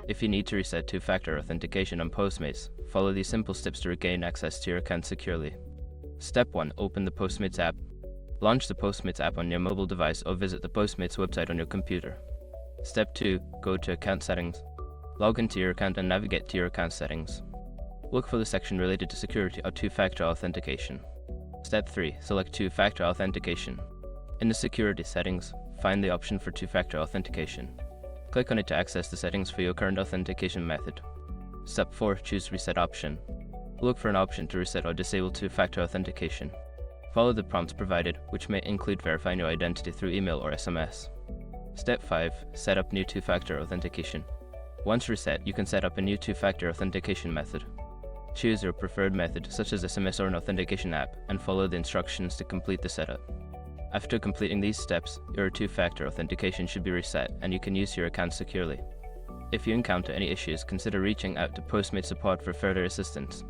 If you need to reset two-factor authentication on Postmates, follow these simple steps to regain access to your account securely. Step 1. Open the Postmates app. Launch the Postmates app on your mobile device or visit the Postmates website on your computer. Step 2. Go to Account Settings. Log into your account and navigate to your account settings. Look for the section related to security or two-factor authentication. Step 3. Select two-factor authentication. In the security settings, find the option for two-factor authentication. Click on it to access the settings for your current authentication method. Step 4. Choose Reset option. Look for an option to reset or disable two-factor authentication. Follow the prompts provided, which may include verifying your identity through email or SMS. Step 5. Set up new two-factor authentication. Once reset, you can set up a new two-factor authentication method. Choose your preferred method, such as SMS or an authentication app, and follow the instructions to complete the setup. After completing these steps, your two-factor authentication should be reset and you can use your account securely. If you encounter any issues, consider reaching out to Postmates support for further assistance.